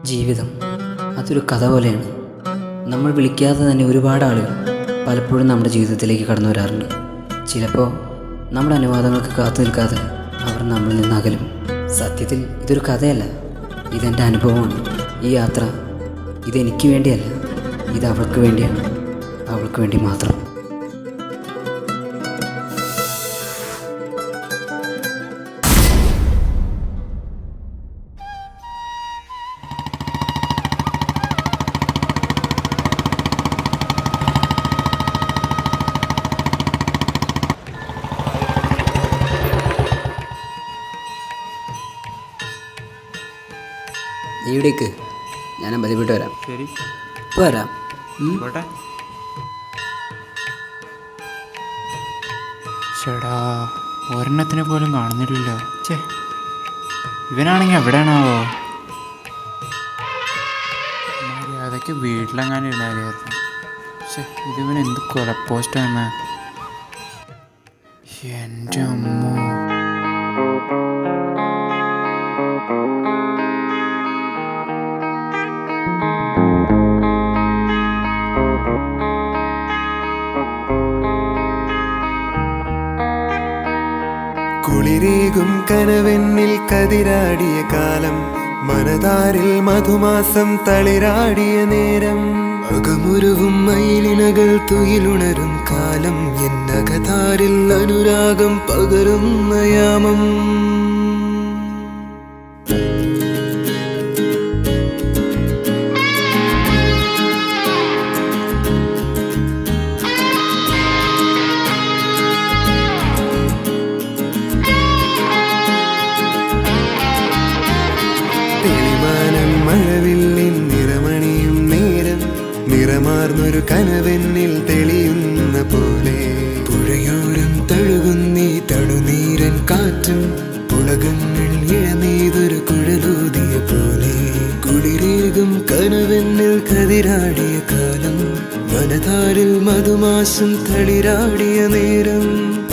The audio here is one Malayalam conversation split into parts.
ജീവിതം അതൊരു കഥ പോലെയാണ്. നമ്മൾ വിളിക്കാതെ തന്നെ ഒരുപാട് ആളുകൾ പലപ്പോഴും നമ്മുടെ ജീവിതത്തിലേക്ക് കടന്നു വരാറുണ്ട്. ചിലപ്പോൾ നമ്മുടെ അനുവാദങ്ങൾക്ക് കാത്തു നിൽക്കാതെ അവർ നമ്മളിൽ നിന്ന് അകലും. സത്യത്തിൽ ഇതൊരു കഥയല്ല, ഇതെൻ്റെ അനുഭവമാണ്. ഈ യാത്ര ഇതെനിക്ക് വേണ്ടിയല്ല, ഇത് അവൾക്ക് വേണ്ടിയാണ്, അവൾക്ക് വേണ്ടി മാത്രം. നീ ഇവിടേക്ക്, ഞാൻ ബന്ധപ്പെട്ട് വരാം. ശരി, ഇപ്പോൾ വരാം. പോട്ടെ. ചേടാ, ഒരെണ്ണത്തിനെ പോലും കാണുന്നില്ലല്ലോ. ചേ, ഇവനാണെങ്കിൽ എവിടെയാണാവോ? മര്യാദയ്ക്ക് വീട്ടിലെങ്ങാനും ഇരുന്നായിരുന്നു. പക്ഷേ ഇതിവൻ എന്ത് കൊലപ്പോസ്റ്റാണ്. എൻ്റെ അമ്മോ. കുളിരേകും കനവെന്നിൽ കതിരാടിയ കാലം, മനതാരിൽ മധുമാസം തളിരാടിയ നേരം, അകമുരുവും മയിലിനകൾ തുയിലുണരും കാലം, എന്നകതാരിൽ അനുരാഗം പകരുന്ന യാമം. തെളിമാനം മഴവില്ലിൻ നിറമണിയും നേരം, നിറമാർന്നൊരു കനവെന്നിൽ തെളിയുന്ന പോലെ, പുഴയോരം തഴുകുന്നീ തടുനീരൻ കാറ്റും, പുളകങ്ങൾ ഇഴനീതൊരു കുഴലൂതിയ പോലെ, കുളിരേകും കനവെന്നിൽ കതിരാടിയ കാലം, മനതാരിൽ മധുമാസം തളിരാടിയ നേരം,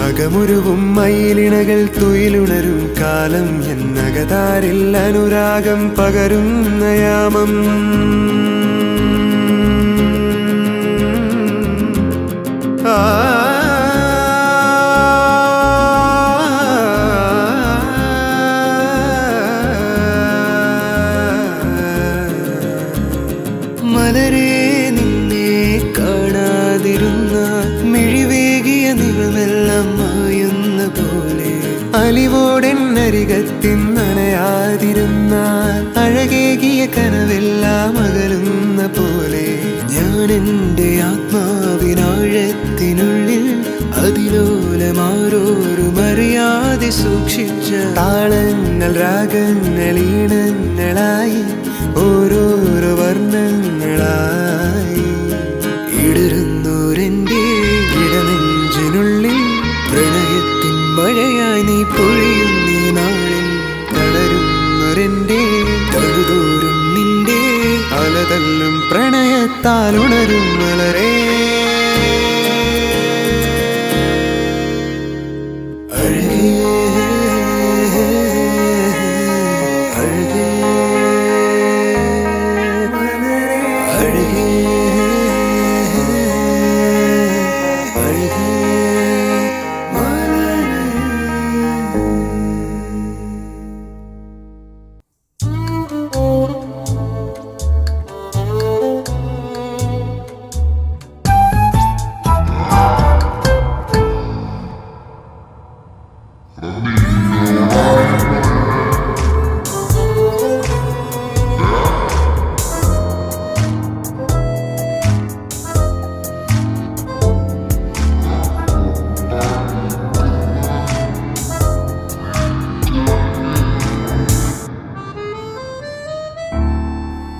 അകമുരുവും മയിലിണകൾ തുയിലുണരും കാലം, എന്നകതാരിൽ അനുരാഗം പകരുന്ന യാമം. മലരേ, നിന്നെ കാണാതിരുന്ന മിഴിവേകിയ നിറമെല്ലാം മായുന്ന പോലെ, അലിവോടെന്നരികത്തിൻ നനയാതിരുന്നാൽ അഴകേകിയ കനവെല്ലാം അകലുന്ന പോലെ, ഞാൻ എൻ്റെ ആത്മാവിനാഴത്തിനുള്ളിൽ അതിലോലമാരോരും അറിയാതെ സൂക്ഷിച്ച താളങ്ങൾ, രാഗങ്ങൾ, ഈണങ്ങളായി ഓരോരോ വർണ്ണങ്ങളായി ഇടരുന്നോരെൻ്റെ ഇടനെഞ്ചിനുള്ളിൽ, പ്രണയത്തിൻ മഴയായി നീ പൊഴിയും നീ നാളിൽ, തളരുന്നൊരെൻ്റെ തഴുതോറും നിന്റെ അലതല്ലും പ്രണയത്താൽ ഉണരും മലരേ.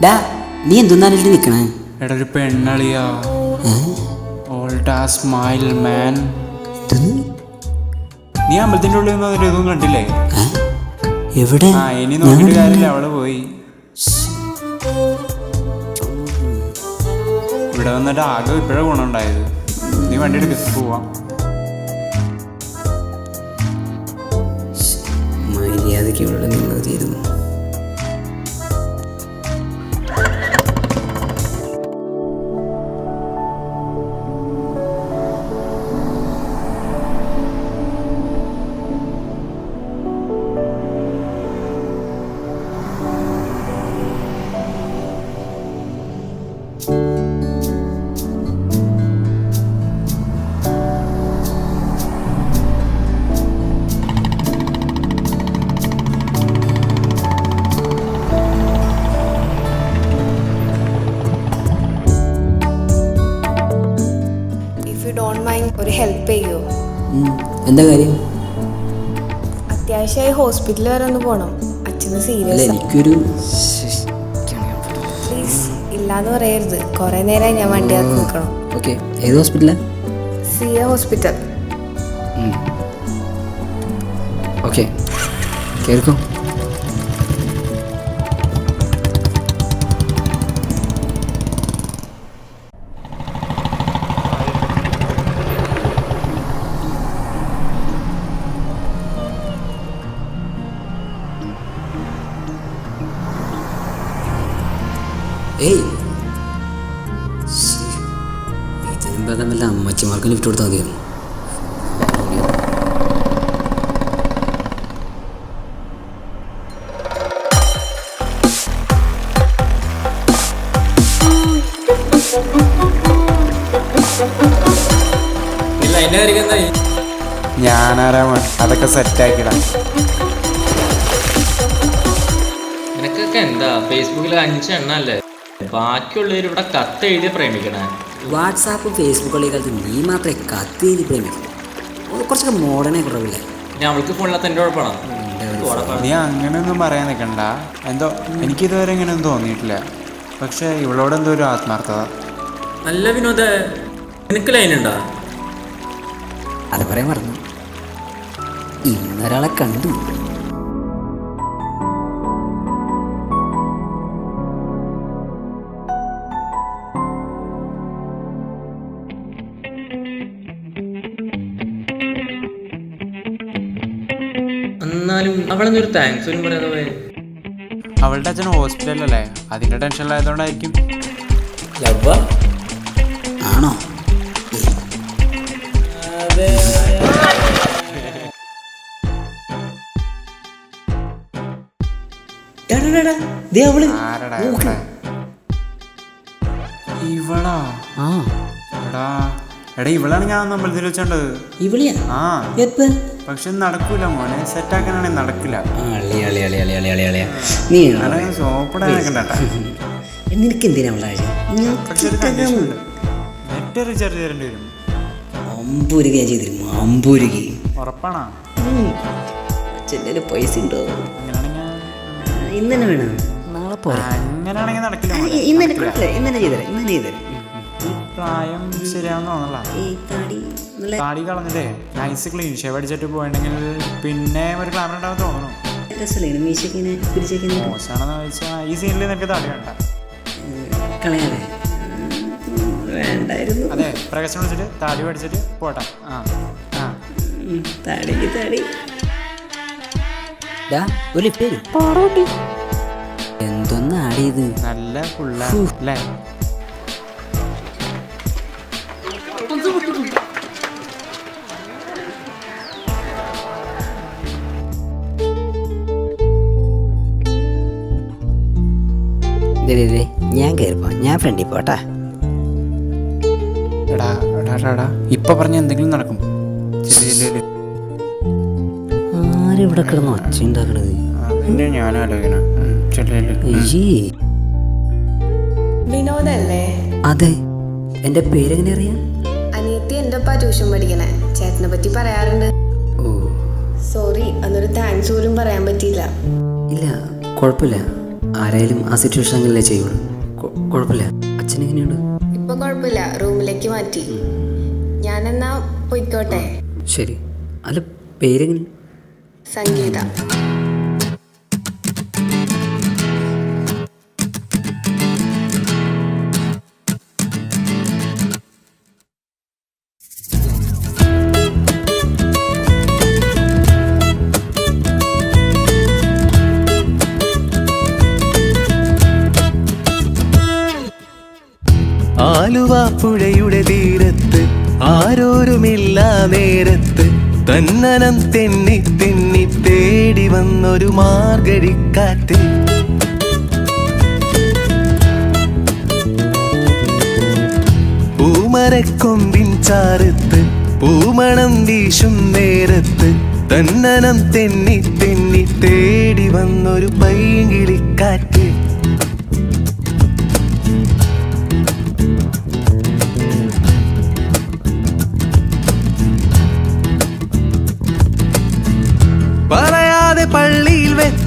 ഡാ, നീ എന്തൊന്നാണ് നിൽക്കണേ? എടാ, ഒരു പെണ്ണളിയാ. ഓൾഡ് ആ സ്മൈൽ മാൻ. നീ അമ്പലത്തിൻ്റെ ഉള്ളിൽ നിന്ന് ഇതൊന്നും കണ്ടില്ലേ? എവിടെ? ആ, ഇനി നോക്കിയിട്ട് കാര്യമില്ല, അവള് പോയി. ഇവിടെ വന്നിട്ട് ആകെ ഇപ്പോഴാണ് ഗുണമുണ്ടായത്. നീ വണ്ടി എടുക്ക, പോവാം. മര്യാദയ്ക്ക് ഇവിടെ നിന്നത് തീരുന്നു. ഫൈൻ. ഒരു ഹെൽപ്പ് ചെയ്യോ? എന്താ കാര്യം? അത്യാവശ്യമായി ഹോസ്പിറ്റലിൽ വരെ ഒന്ന് പോകണം. അച്ഛന് അല്ല സീരിയസ്. എനിക്കൊരു പ്ലീസ് ഇല്ലാന്ന് പറയരുത്. കുറേ നേരമായി ഞാൻ വണ്ടി ആക്കി നിൽക്കണം. ഓക്കെ, ഏത് ഹോസ്പിറ്റലാണ്? സിയ ഹോസ്പിറ്റൽ. ഓക്കെ, കേൾക്കോ. ഏയ്, ഇതിനും ഭേദം വല്ല അമ്മച്ചിമാർക്ക് ലിഫ്റ്റ് കൊടുത്താൽ മതിയായിരുന്നു. ഞാനാരാമൻ അതൊക്കെ സെറ്റാക്കിടാം. നിനക്കൊക്കെ എന്താ ഫേസ്ബുക്കിൽ 5 എണ്ണല്ലേ? ബാക്കിയുള്ളവർ ഇവിടെ കത്ത് എഴുതി പ്രേമിക്കണേ. വാട്സാപ്പും ഫേസ്ബുക്കുള്ള കാലത്ത് നീ മാത്രമേ കത്ത് എഴുതി പ്രേമിക്കും. കുറച്ചൊക്കെ മോഡേണേ കുറവില്ലേ? ഞമ്മൾക്ക് ഫോണിലത്തെ എൻ്റെ കുഴപ്പമാണ്. നീ അങ്ങനെയൊന്നും പറയാൻ നിൽക്കണ്ട. എന്തോ എനിക്കിതുവരെ ഇങ്ങനെയൊന്നും തോന്നിയിട്ടില്ല. പക്ഷേ ഇവളോട് എന്തോ ഒരു ആത്മാർത്ഥത. നല്ല വിനോദ, നിനക്ക് ലൈനുണ്ടോ? അത് പറയാൻ മറന്നു. ഇന്നൊരാളെ കണ്ടു. എന്നാലും അവളെന്തൊരു താങ്ക്സ് പോലും പറയാതെ പോയെ. അവളുടെ അച്ഛൻ ഹോസ്പിറ്റലല്ലേ, അതിൻ്റെ ടെൻഷനിലായതുകൊണ്ടായിരിക്കും. ആണോ? ആരടാ ഇവിടെ? ഇവളാ? എടാ ഇവളാണ് ഞാൻ അമ്പലത്തിൽ വെച്ചോണ്ടത്. ഇവിളിയാ? ആ, പക്ഷെ നടക്കൂല മോനെ. സെറ്റാക്കാനാണെങ്കിൽ നടക്കില്ല. സോപ്പിടാനൊക്കെ നിനക്ക് എന്തിനാ പക്ഷെ ഒരു കണ്ടീഷൻ ഉണ്ട്. നെറ്റ് റീചാർജ് ചെയ്യേണ്ടി വരും. 50 രൂപ ചെയ്തിരുന്നു. 50 രൂപ ഉറപ്പാണോ? ചെല്ലിൽ പൈസ ഉണ്ടോ? അങ്ങനെയാണെങ്കിൽ ഇന്ന് തന്നെ വേണം. നാളെ പോരാ. അങ്ങനെയാണെങ്കിൽ നടക്കില്ല. ഇന്ന് തന്നെ ചെയ്തരാം. ഈ പ്രായം ശരിയാണെന്ന് തോന്നല. താടി കളഞ്ഞിട്ടേ നൈസ് ക്ലീൻ ഷേവ് അടിച്ചിട്ട് പോയിട്ടുണ്ടെങ്കിൽ പിന്നെ ഒരു ക്ലാമർ ഉണ്ടാവും തോന്നണം. മോശമാണെന്ന് ചോദിച്ചാൽ ഈ സീനിൽ നിനക്ക് താടി വേണ്ട. വേണ്ടായിരുന്നു. അതെ, പ്രകാശം വിളിച്ചിട്ട് താടി പഠിച്ചിട്ട് പോട്ടെ. എന്തൊന്നാടിയത്? നല്ല പുള്ള അല്ലേ? ഞാൻ കയറിപ്പോ, ഞാൻ ഫ്രണ്ടിൽ പോട്ടാ. എടാ ഇപ്പൊ പറഞ്ഞ എന്തെങ്കിലും നടക്കും. ആരിവിടെ കിടന്ന് ഒച്ച ഉണ്ടാക്കണത്? ഞാൻ ആലോചന. വിനോദല്ലേ? അതെ. എന്റെ പേരെങ്ങനെ അറിയാം? അനിയത്തി എൻ്റെ ഒപ്പം ട്യൂഷൻ പഠിക്കണേ. ചേട്ടനെ പറ്റി പറയാറുണ്ട്. ഓ സോറി, അന്നൊരു താങ്ക്സ് പോലും പറയാൻ പറ്റിയില്ല. ഇല്ല, കുഴപ്പമില്ല. ആരായാലും ആ സിറ്റുവേഷൻ അങ്ങനെയല്ലേ ചെയ്യുള്ളൂ. കുഴപ്പമില്ല. അച്ഛൻ എങ്ങനെയുണ്ട്? ഇപ്പൊ കുഴപ്പമില്ല, റൂമിലേക്ക് മാറ്റി. ഞാനെന്നാ പോയിക്കോട്ടെ. ശരി. അല്ല, പേരെങ്ങനെ? സംഗീത. ആലുവ പുഴയുടെ തീരത്ത് ആരോരുമില്ല നേരത്ത് തന്നനം തെന്നി തെന്നി തേടി വന്നൊരു മാർഗഴിക്കാറ്റ്. പൂമരക്കൊമ്പിൻ ചാരത്ത് പൂമണം വീശും നേരത്ത് തന്നനം തെന്നി തെന്നി തേടി വന്നൊരു പൈങ്കിളിക്കാറ്റ്.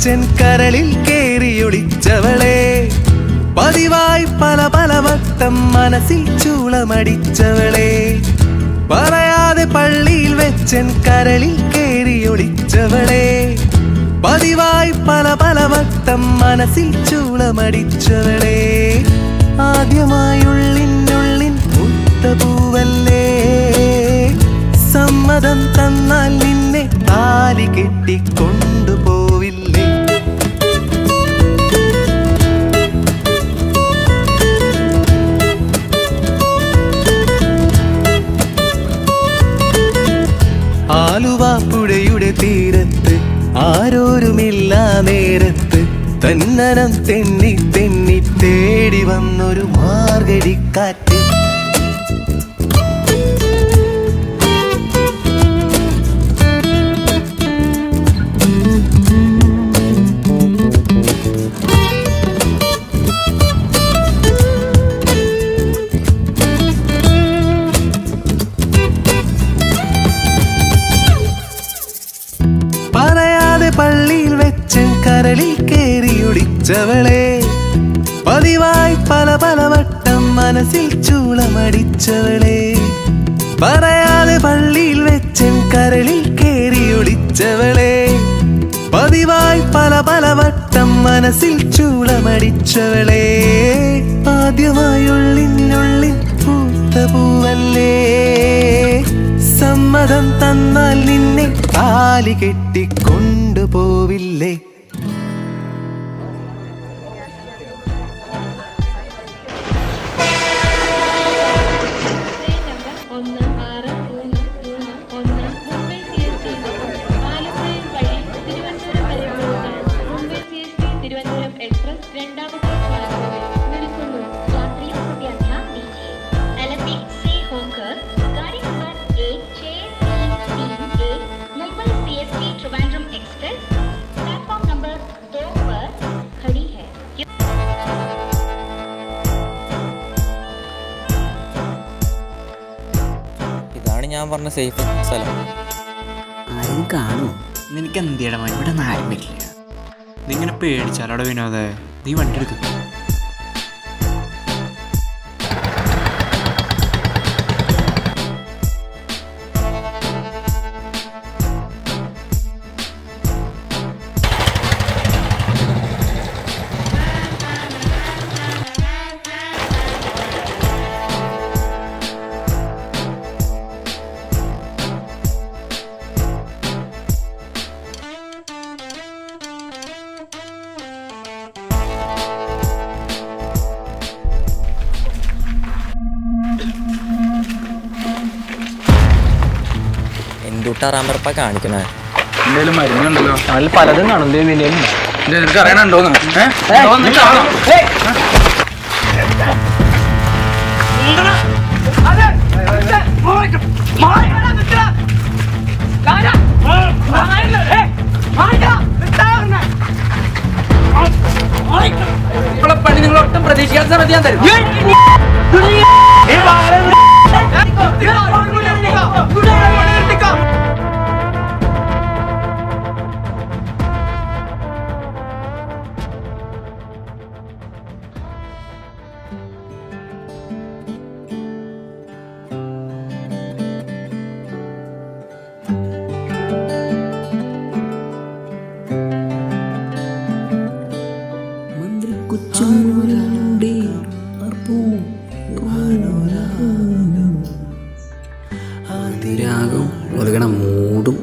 വെച്ചൻ കരളിൽ കേറിയൊളിച്ചവളെ പതിവായി പല പല വട്ടം മനസ്സിൽ ചൂളമടിച്ചവളെ പറയാതെ പള്ളിയിൽ വെച്ചൻ കരളിൽ കേറിയൊളിച്ചവളെ പതിവായി പല പല വട്ടം മനസ്സിൽ ചൂളമടിച്ചവളെ ആദ്യമായുള്ളിനുള്ളിൻ മുത്തപൂവല്ലേ സമ്മതം തന്നാൽ നിന്നെ താലി കെട്ടിക്കൊണ്ടുപോവില്ലേ ആലുവ പുഴയുടെ തീരത്ത് ആരോരുമില്ല നേരത്ത് തന്നനം തെന്നി തെന്നി തേടി വന്നൊരു മാർഗഴിക്കാറ്റ് പള്ളിയിൽ വെച്ച് കരളിൽ കേറിയൊളിച്ചവളെ പതിവായി പല പല വട്ടം മനസ്സിൽ ചൂളമടിച്ചവളെ പറയാതെ പള്ളിയിൽ വെച്ച് കരളിൽ കേറിയൊളിച്ചവളെ പതിവായി പല പല വട്ടം മനസ്സിൽ ചൂളമടിച്ചവളെ ആദ്യമായുള്ളിനുള്ളിൽ പൂത്ത പൂവല്ലേ സമ്മതം തന്നാൽ നിന്നെ താലി കെട്ടിക്കൊണ്ടുപോവില്ലേ ഞാൻ പറഞ്ഞ സേഫ് സ്ഥലം. ആരും കാണുമോ? നിനക്ക് എന്തിയുടെ മോൻ ഇവിടെ ഒന്നും ആരും വരില്ല. നീ ഇങ്ങനെ പേടിച്ചാലോടെ വിനോദേ. നീ വണ്ടി എടുക്കും. റാമർപ്പ കാണിക്കണേ എന്തേലും മരുന്നുണ്ടല്ലോ അതിൽ പലതും കാണും. നിനക്ക് അറിയണുണ്ടോന്ന് പണി നിങ്ങൾ ഒട്ടും പ്രതീക്ഷിക്കാത്ത സമയത്ത് ഞാൻ തരും. രാഗം ഒലുകണ മൂടും.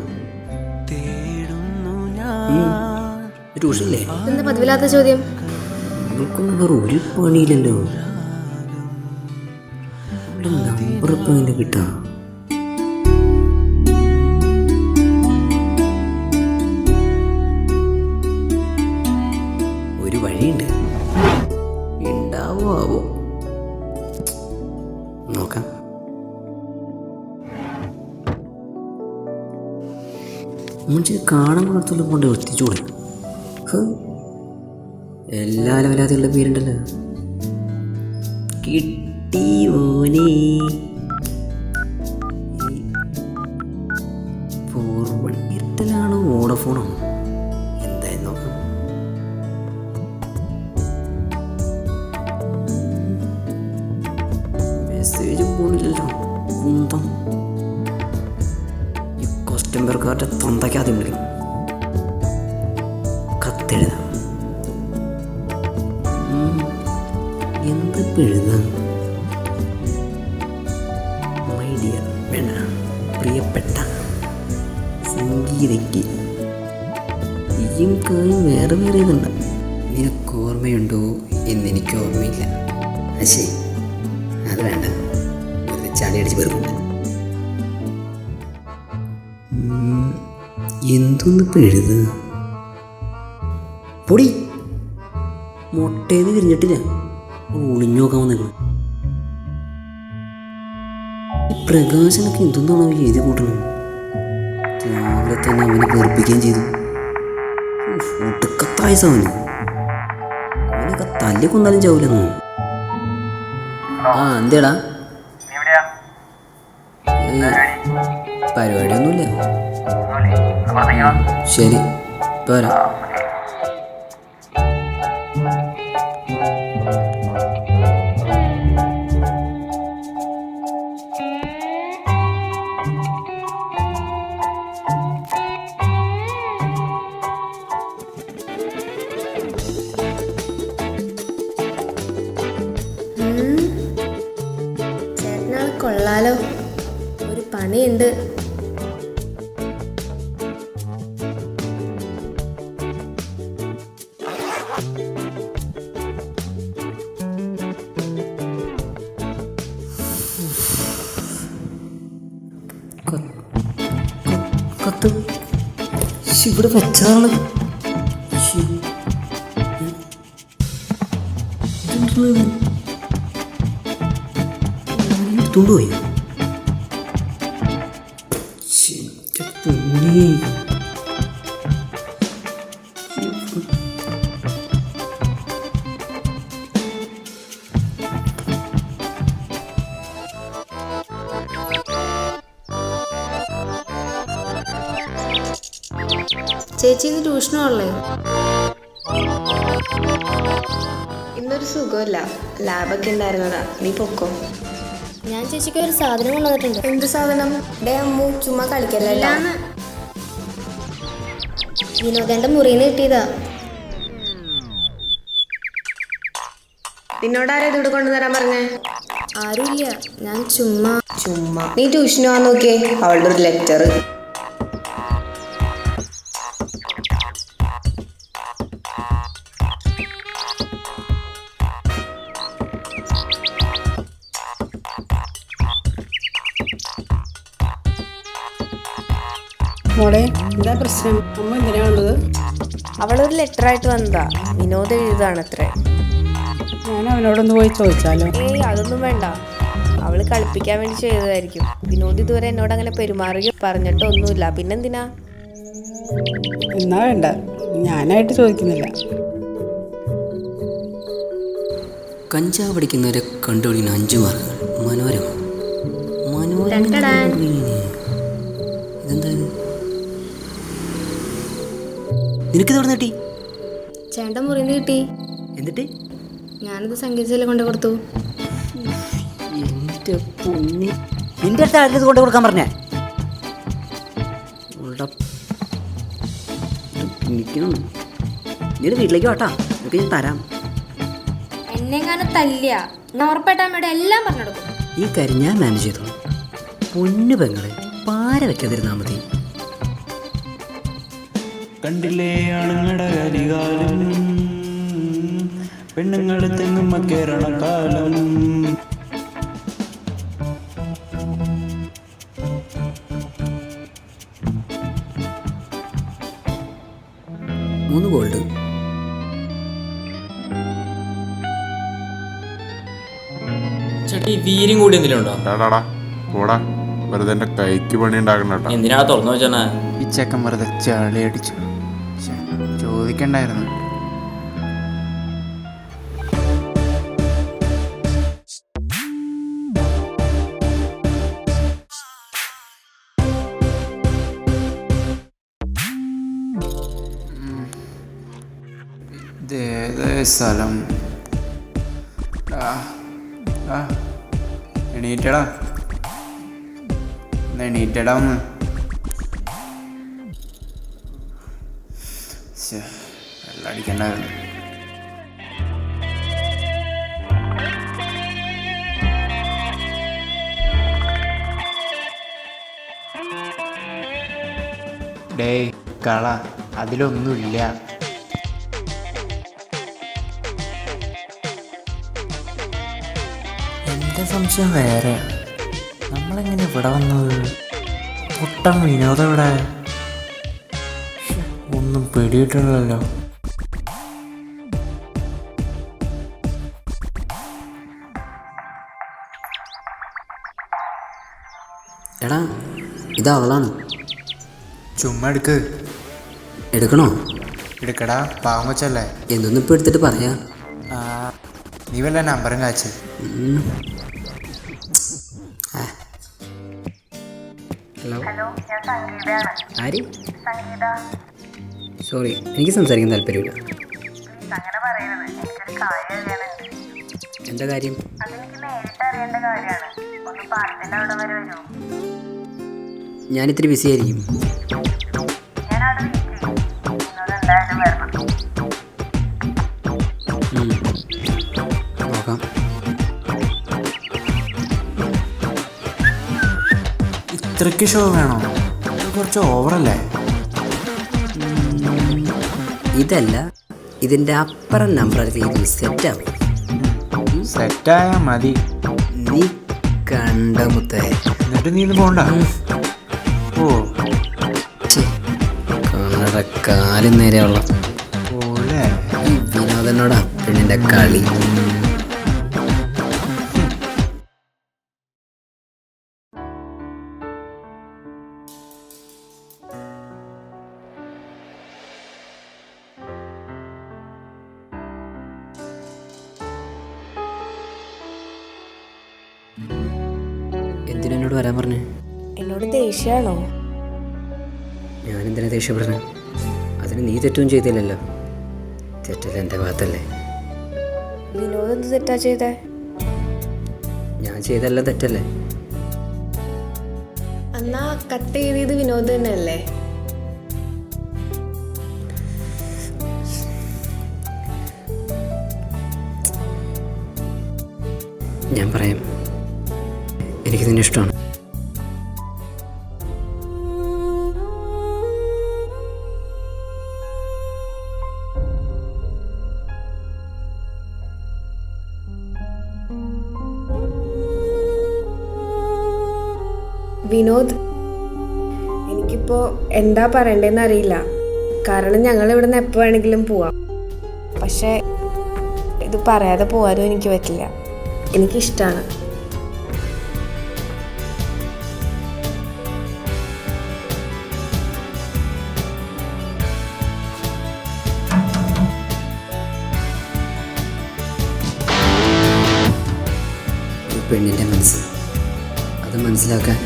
ട്യൂഷനില്ലേ? എന്താ പതിവില്ലാത്ത ചോദ്യം? ഇവർക്കൊന്നും വേറെ ഒരു പണിയില്ലല്ലോ. നമ്പർ ഇപ്പം എന്നെ കിട്ടാ. ഒരു വഴിയുണ്ട്. ഉണ്ടാവോ ആവോ നോക്കാം. മുൻപ് കാണാൻ മാത്രമല്ല കൊണ്ട് എത്തിച്ചൂടെ. എല്ലാ ലെവലാതെയുള്ള പേരുണ്ടല്ലോ. കിട്ടി ഓനെ. എയർടെലാണോ വോഡഫോണാണോ എന്തായാലും നോക്കാം. മെസ്സേജും പോണില്ലല്ലോ. കുന്തം ഈ ക്വസ്റ്റ്യൻ പേർക്കാരുടെ തൊണ്ടയ്ക്കാദ്യം വിളിക്കണം. കത്തെഴുതാം. എന്ത് എഴുതാം? മൈ ഡിയർ വേണ്ട, പ്രിയപ്പെട്ട സംഗീതയ്ക്ക് ഈയും കായും വേറെ വേറെ ഇതുണ്ട്. നിനക്ക് ഓർമ്മയുണ്ടോ എന്നെനിക്ക് ഓർമ്മയില്ല. അശേ, അത് വേണ്ട, വെറുതെ ചാടി അടിച്ച് വെറുതെ. എന്തൊന്ന് എഴുത് പൊടി. മുട്ടേന്ന് വിരിഞ്ഞിട്ടില്ല, ഒളിഞ്ഞു നോക്കാൻ വന്നേക്കണം. ഈ പ്രകാശനൊക്കെ എന്തൊന്നാണോ എഴുതി കൂട്ടണം? രാവിലെ തന്നെ അവനെ വെറുപ്പിക്കുകയും ചെയ്തു. ഒടുക്കത്തായ സാധനം. അവനൊക്കെ തല്ലി കൊന്നാലും ചാവില്ലെന്നോ. ആ എന്തേടാ? പരിപാടിയൊന്നുമില്ല. ശരി, പോരാ. ചേട്ടനാൾ കൊള്ളാലോ, ഒരു പണിയുണ്ട്. കത്ത് ഇവിടെ വെച്ചതാണ്. എടുത്തുകൊണ്ടുപോയി. ചേച്ചി ഇന്ന് ട്യൂഷനുള്ളേ? ഇന്നൊരു സുഖമില്ല, ലാബൊക്കെ ഉണ്ടായിരുന്നതാ. നീ പൊക്കോ. ഞാൻ ചേച്ചിക്ക് ഒരു സാധനം കൊണ്ടുവന്നിട്ടുണ്ട്. എന്ത് സാധനം? ഡേ അമ്മു, ചുമ്മാ കളിക്കല്ല. വിനോദേന്റെ മുറിയിൽ നിന്ന് കിട്ടിയതാ. നിന്നോടാരാ ഇതിവിടെ കൊണ്ടുതരാൻ പറഞ്ഞേ? ആരുമില്ല, ഞാൻ ചുമ്മാ. നീ ട്യൂഷന് പോകാൻ നോക്കിയേ, അവളുടെ ഒരു ലെറ്റർ. മോളെ, എന്താ പ്രശ്നം? അമ്മ എന്തിനാ വന്നത്? അവളൊരു ലെറ്ററായിട്ട് വന്നതാ. വിനോദ് എഴുതാണത്രേ. ഞാൻ അവനോടൊന്ന് പോയി ചോദിച്ചാലോ? ഏയ്, അതൊന്നും വേണ്ട. അവള് കളിപ്പിക്കാൻ വേണ്ടി ചെയ്തതായിരിക്കും. വിനോദ് ഇതുവരെ എന്നോട് അങ്ങനെ പെരുമാറുകയോ പറഞ്ഞിട്ടൊന്നുമില്ല. പിന്നെന്തിനാ? എന്നാ വേണ്ട, ഞാനായിട്ട് ചോദിക്കുന്നില്ല. കഞ്ചാവ് പഠിക്കുന്നവരെ കണ്ടുപിടിക്കുന്ന 5 മാർഗങ്ങൾ. മനോരമ. ഇതെന്താ? നിനക്കിതെവിടെ കിട്ടി? ചേട്ടൻ മുറിയിൽ നിന്ന് കിട്ടി. എന്നിട്ട് ഞാനത് സംഗീതത്തിൽ കൊണ്ടു കൊടുത്തു. എൻ്റെ പൊന്നി, നിന്റെ അടുത്ത് ആരും കൊണ്ട് കൊടുക്കാൻ പറഞ്ഞേ? നീ വീട്ടിലേക്ക് വാട്ടാ, നിനക്ക് ഞാൻ തരാം. എന്നെങ്ങാനും തല്ലിയ ഉറപ്പായിട്ട് അമ്മയുടെ എല്ലാം പറഞ്ഞെടുക്കും. ഈ കാര്യം ഞാൻ മാനേജ് ചെയ്തു. പൊന്നു പെങ്ങളെ, പാര വെക്കാതിരുന്നാ മതി. കണ്ടില്ലേ ആണുങ്ങളുടെ കലികാലം, പെണ്ണുങ്ങൾ തെങ്ങുമ്മ കേരളക്കാലം. മൂന്ന് ഗോൾഡ്. ചേട്ടാ, ഈ വീര്യം കൂടി എന്തെങ്കിലും ഉണ്ടോ? പോടാ, വെറുതെ എന്റെ കൈക്ക് പണി ഉണ്ടാക്കണ. എന്തിനാ തുറന്നു വെച്ചാ? ഈ ചെക്കൻ വെറുതെ ചളി അടിച്ചു. ചോദിക്കണ്ടായിരുന്നു. സ്ഥലം എണീറ്റടാ, എണീറ്റടാ ഒന്ന്. വെള്ളം അടിക്കണ്ടായിരുന്നു. ഡേയ് കള, അതിലൊന്നുമില്ല. എൻ്റെ സംശയം വേറെ. നമ്മളെങ്ങനെ ഇവിടെ വന്നത്? പൊട്ടം വിനോദം ഇവിടെ ഒന്നും പിടിയിട്ടില്ലല്ലോ. എടാ ഇത് അവളാണ്. ചുമ്മാ എടുക്ക്. എടുക്കണോ? എടുക്കടാ, പാവം കൊച്ചല്ലേ. എന്തൊന്നും ഇപ്പോൾ എടുത്തിട്ട് പറയാ. നീ വല്ല നമ്പറും കാച്ച്. ഹലോ, ആര്? സോറി, എനിക്ക് സംസാരിക്കാൻ താല്പര്യമില്ല. എന്താ കാര്യം? ഞാനിത്തിരി ബിസി ആയിരിക്കും. നോക്കാം. ഇത്രയ്ക്ക് ഷോ വേണോ? കുറച്ച് ഓവറല്ലേ? ഇതല്ല, ഇതിൻ്റെ അപ്പുറം നമ്പർ ചെയ്ത് സെറ്റാവും. സെറ്റായാ മതി. നീ കണ്ട മുത്തേ. എന്നിട്ട് നീ ഇന്ന് പോണ്ട? ഓ കണ്ണട കാലും നേരെയുള്ള പോലെ ഈ വിനോദനോടാ പെണ്ണിൻ്റെ കളി. എന്തിനോട് വരാൻ പറഞ്ഞേ? എന്നോട് ദേഷ്യമാണോ? ഞാനെന്തിനാ ദേഷ്യപ്പെടുന്നത്? അതിന് നീ തെറ്റൊന്നും ചെയ്തില്ലല്ലോ. തെറ്റല്ല എൻ്റെ ഭാഗത്തല്ലേ. വിനോദ് എന്ത് തെറ്റാ ചെയ്തേ? ഞാൻ ചെയ്തല്ല തെറ്റല്ലേ? എന്നാ കട്ട് ചെയ്തത് വിനോദ് തന്നെയല്ലേ? ഞാൻ പറയാം, എനിക്ക് നിന്നെ ഇഷ്ടമാണ്. വിനോദ്, എനിക്കിപ്പോൾ എന്താ പറയണ്ടതെന്ന് അറിയില്ല. കാരണം ഞങ്ങൾ ഇവിടെ നിന്ന് എപ്പോൾ വേണമെങ്കിലും പോവാം. പക്ഷേ ഇത് പറയാതെ പോകാനും എനിക്ക് പറ്റില്ല. എനിക്കിഷ്ടമാണ്. ഒരു പെണ്ണിൻ്റെ മനസ്സ്, അത് മനസ്സിലാക്കാൻ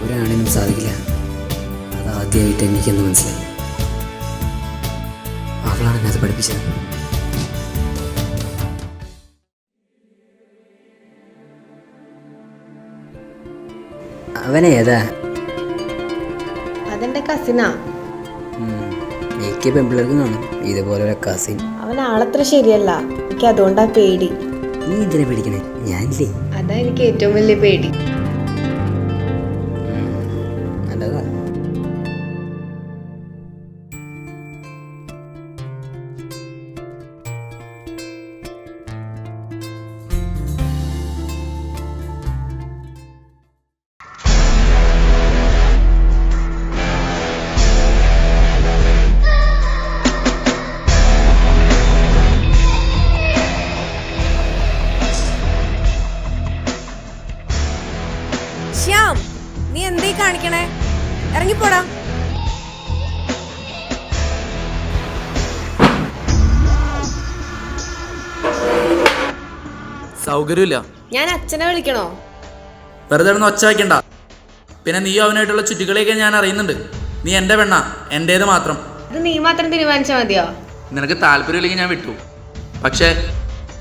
ഒരാണിനും സാധിക്കില്ല. അത് ആദ്യമായിട്ട് എനിക്കെന്ന് മനസ്സിലായി. അവളാണ് എന്നെ അത് പഠിപ്പിച്ചത്. അവനേതാ? അതെൻ്റെ കസിനാ. എനിക്ക് പെൺപിള്ളേർക്കും കാണും ഇതുപോലെ ഒരു കസിൻ. അവൻ ആളത്ര ശരിയല്ല. എനിക്ക് അതുകൊണ്ടാ പേടി. നീ എന്തിനാ പേടിക്കണേ? ഞാനില്ലേ. അതാ എനിക്ക് ഏറ്റവും വലിയ പേടി. നല്ലതാ. ശ്യാം, നീ എന്തേ കാണിക്കണേ? ഇറങ്ങിപ്പോടാ. സൗകര്യമില്ല. ഞാൻ അച്ഛനെ വിളിക്കണോ? വെറുതെ ഒന്ന് ഒച്ച വയ്ക്കണ്ട. പിന്നെ നീ അവനായിട്ടുള്ള ചുറ്റിക്കളിയൊക്കെ ഞാൻ അറിയുന്നുണ്ട്. നീ എൻ്റെ പെണ്ണാ, എൻ്റേത് മാത്രം. ഇത് നീ മാത്രം തീരുമാനിച്ചാൽ മതിയോ? നിനക്ക് താല്പര്യമില്ലെങ്കിൽ ഞാൻ വിട്ടു. പക്ഷേ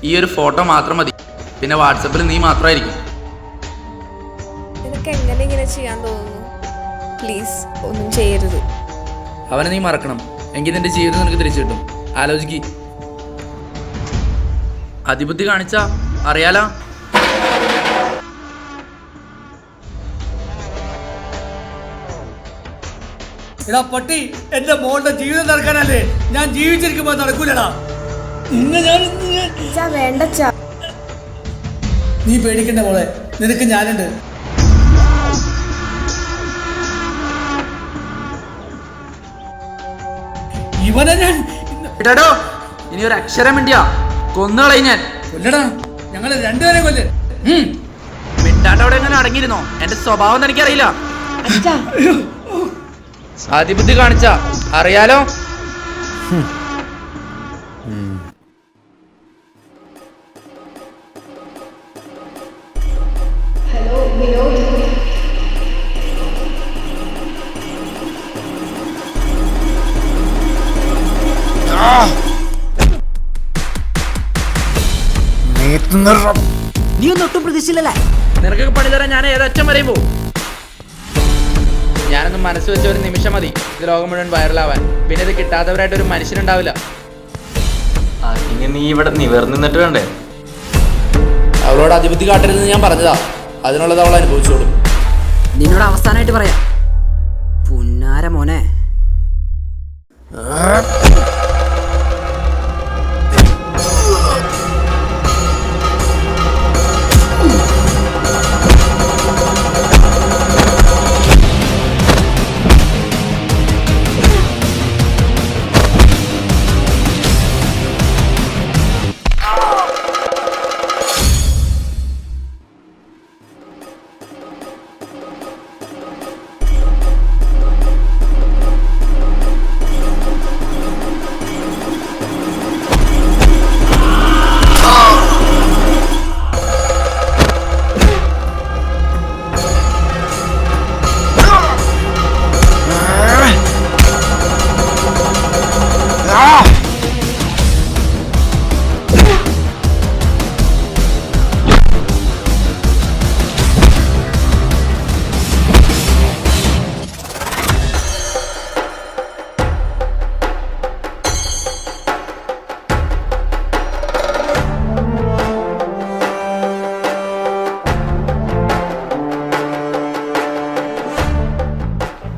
ഈ ഒരു ഫോട്ടോ മാത്രം മതി. പിന്നെ വാട്സപ്പിൽ നീ മാത്രമായിരിക്കും. എന്തിനാ ഇങ്ങനെ ചെയ്യാൻ തോന്നുന്നു? പ്ലീസ് ഒന്നും ചെയ്യരുത്. അവനെ നീ മറക്കണം, എങ്കിൽ നിന്റെ ജീവിതം നിനക്ക് തിരിച്ചു കിട്ടും. ആലോചിക്ക്. അതിബുദ്ധി കാണിച്ചാ അറിയാലോ. എടാ പട്ടി, എന്റെ മോളുടെ ജീവിതം നടക്കാനല്ലേ ഞാൻ ജീവിച്ചിരിക്കുമ്പോ നടക്കൂലടാ. നിന്നെ ഞാൻ വേണ്ടച്ചാ, നീ പേടിക്കണ്ട മോളെ, നിനക്ക് ഞാനുണ്ട്. ഇവനെ ഞാൻ കേട്ടോ, ഇനി ഒരു അക്ഷരം വേണ്ടിയാ കൊന്നുകളയും ഞാൻ. കൊല്ലടാ, ഞങ്ങളെ രണ്ടുപേരെ കൊല്ല്. മിണ്ടാണ്ട് അവിടെ എങ്ങനെ അടങ്ങിയിരുന്നോ? എന്റെ സ്വഭാവം എനിക്കറിയില്ല. അതിബുദ്ധി കാണിച്ചാ അറിയാലോ. നീ ഒന്നും ഒട്ടും പ്രതീക്ഷിച്ചില്ലല്ലേ? നിനക്കൊക്കെ പണി തരാൻ ഞാൻ ഏതറ്റം വരെയും പോകും. ഞാനൊന്നും മനസ്സ് വെച്ച ഒരു നിമിഷം മതി ഇത് ലോകം മുഴുവൻ വൈറലാവാൻ. പിന്നെ ഇത് കിട്ടാത്തവരായിട്ട് ഒരു മനുഷ്യനുണ്ടാവില്ല. ഇനി നീ ഇവിടെ നിവർന്ന് നിന്നിട്ട് വേണ്ടേ? അവളോട് അതിബുദ്ധി കാട്ടരുതെന്ന് ഞാൻ പറഞ്ഞതാ. അതിനുള്ളത് അവൾ അനുഭവിച്ചോളും. നിന്നോട് അവസാനമായിട്ട് പറയാം, പുന്നാര മോനെ.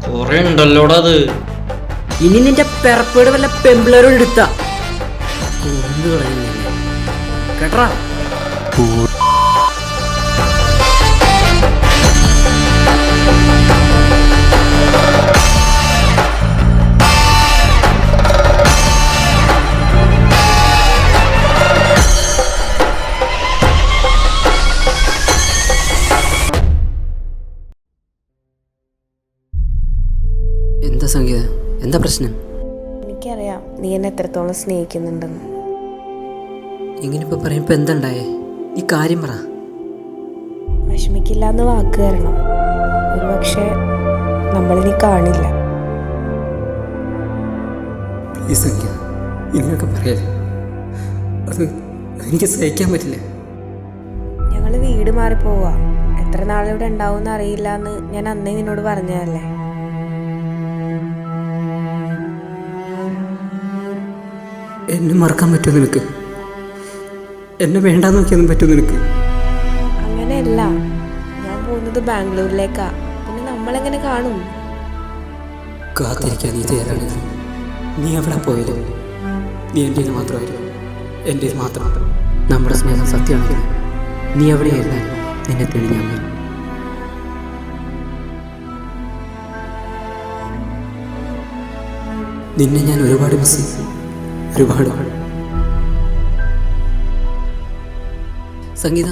കൊറേ ഉണ്ടല്ലോടാ അത്. ഇനി നിന്റെ പെറപ്പേട് വല്ല പെമ്പിളരോട് എടുത്താ കേട്ടാ. എന്താ സംഗീത, എന്താ പ്രശ്നം? എനിക്കറിയാം നീ എന്നെ എത്രത്തോളം സ്നേഹിക്കുന്നുണ്ടെന്ന്. ഇങ്ങനെ ഇപ്പൊ പറയുമ്പോ എന്തുണ്ടായേ? ഈ കാര്യം പറ. വിഷമിക്കില്ല എന്ന് വാക്ക് തരണം. ഒരുപക്ഷെ നമ്മളിനി കാണില്ല. പ്ലീസ് സംഗീത, ഇങ്ങനെയൊക്കെ പറയാതെ. അത് എനിക്ക് സഹിക്കാൻ പറ്റില്ല. ഞങ്ങൾ വീട് മാറിപ്പോവാ. എത്ര നാളിവിടെ ഉണ്ടാവും അറിയില്ല എന്ന് ഞാൻ അന്നേ നിന്നോട് പറഞ്ഞതല്ലേ. എന്നെ മറക്കാൻ പറ്റുമോ നിനക്ക്? എന്നെ വേണ്ടാന്ന് നോക്കിയൊന്നും പറ്റുമോ നിനക്ക്? അങ്ങനെയല്ല, ഞാൻ പോകുന്നത് ബാംഗ്ലൂരിലേക്കാ. പിന്നെ നമ്മളെങ്ങനെ കാണും? കാത്തിരിക്കാൻ നീ തയ്യാറാണെങ്കിൽ നീ എവിടെ പോയാലും നീ എൻ്റെ മാത്രമായിരുന്നു. എൻ്റെ മാത്രം. നമ്മുടെ സ്നേഹം സത്യമാണെങ്കിൽ നീ എവിടെയായിരുന്നാലും നിന്നെ തേടി ഞാൻ വരും. നിന്നെ ഞാൻ ഒരുപാട് മിസ് ചെയ്യും. ഒരുപാട്. സംഗീത,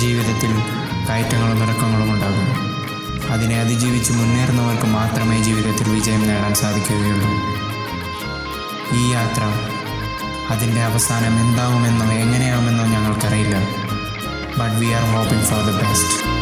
ജീവിതത്തിൽ കയറ്റങ്ങളും ഇറക്കങ്ങളും ഉണ്ടാകും. അതിനെ അതിജീവിച്ച് മുന്നേറുന്നവർക്ക് മാത്രമേ ജീവിതത്തിൽ വിജയം നേടാൻ സാധിക്കുകയുള്ളൂ. ഈ യാത്ര അതിൻ്റെ അവസാനം എന്താവുമെന്നോ എങ്ങനെയാവുമെന്നോ ഞങ്ങൾക്കറിയില്ല. But we are hoping for the best.